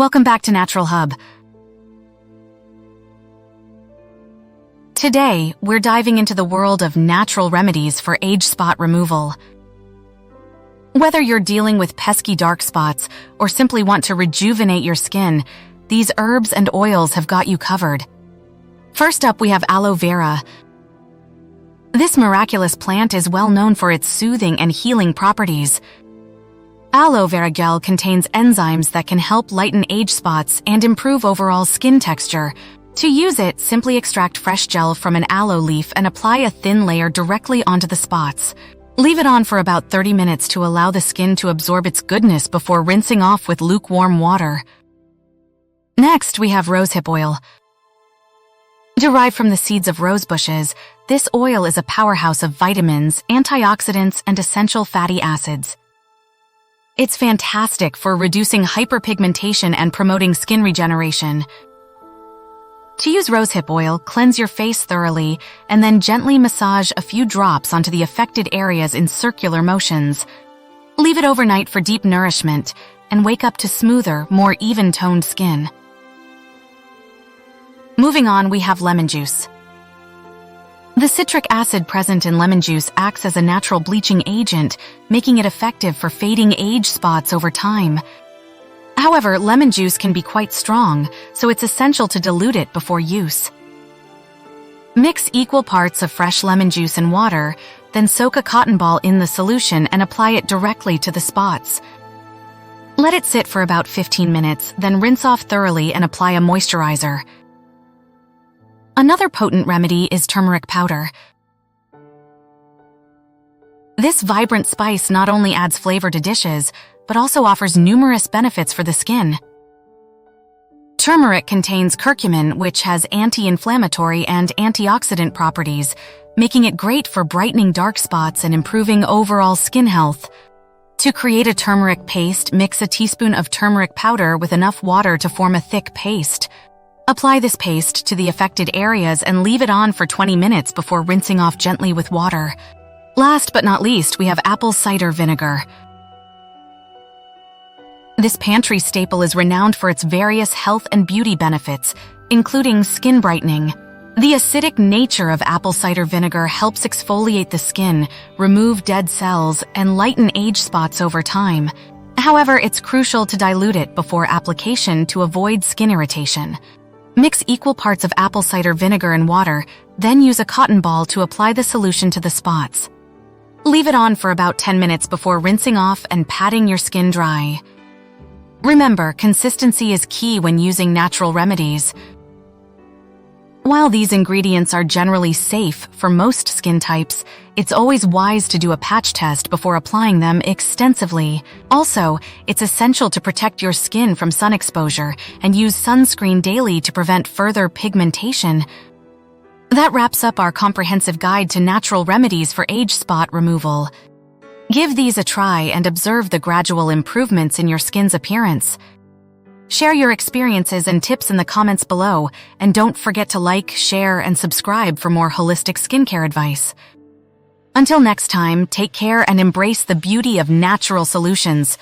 Welcome back to Naturalhub. Today, we're diving into the world of natural remedies for age spot removal. Whether you're dealing with pesky dark spots or simply want to rejuvenate your skin, these herbs and oils have got you covered. First up, we have aloe vera. This miraculous plant is well known for its soothing and healing properties. Aloe vera gel contains enzymes that can help lighten age spots and improve overall skin texture. To use it, simply extract fresh gel from an aloe leaf and apply a thin layer directly onto the spots. Leave it on for about 30 minutes to allow the skin to absorb its goodness before rinsing off with lukewarm water. Next, we have rosehip oil. Derived from the seeds of rose bushes, this oil is a powerhouse of vitamins, antioxidants, and essential fatty acids. It's fantastic for reducing hyperpigmentation and promoting skin regeneration. To use rosehip oil, cleanse your face thoroughly and then gently massage a few drops onto the affected areas in circular motions. Leave it overnight for deep nourishment and wake up to smoother, more even-toned skin. Moving on, we have lemon juice. The citric acid present in lemon juice acts as a natural bleaching agent, making it effective for fading age spots over time. However, lemon juice can be quite strong, so it's essential to dilute it before use. Mix equal parts of fresh lemon juice and water, then soak a cotton ball in the solution and apply it directly to the spots. Let it sit for about 15 minutes, then rinse off thoroughly and apply a moisturizer. Another potent remedy is turmeric powder. This vibrant spice not only adds flavor to dishes, but also offers numerous benefits for the skin. Turmeric contains curcumin, which has anti-inflammatory and antioxidant properties, making it great for brightening dark spots and improving overall skin health. To create a turmeric paste, mix a teaspoon of turmeric powder with enough water to form a thick paste. Apply this paste to the affected areas and leave it on for 20 minutes before rinsing off gently with water. Last but not least, we have apple cider vinegar. This pantry staple is renowned for its various health and beauty benefits, including skin brightening. The acidic nature of apple cider vinegar helps exfoliate the skin, remove dead cells, and lighten age spots over time. However, it's crucial to dilute it before application to avoid skin irritation. Mix equal parts of apple cider vinegar and water, then use a cotton ball to apply the solution to the spots. Leave it on for about 10 minutes before rinsing off and patting your skin dry. Remember, consistency is key when using natural remedies. While these ingredients are generally safe for most skin types, it's always wise to do a patch test before applying them extensively. Also, it's essential to protect your skin from sun exposure and use sunscreen daily to prevent further pigmentation. That wraps up our comprehensive guide to natural remedies for age spot removal. Give these a try and observe the gradual improvements in your skin's appearance. Share your experiences and tips in the comments below, and don't forget to like, share, and subscribe for more holistic skincare advice. Until next time, take care and embrace the beauty of natural solutions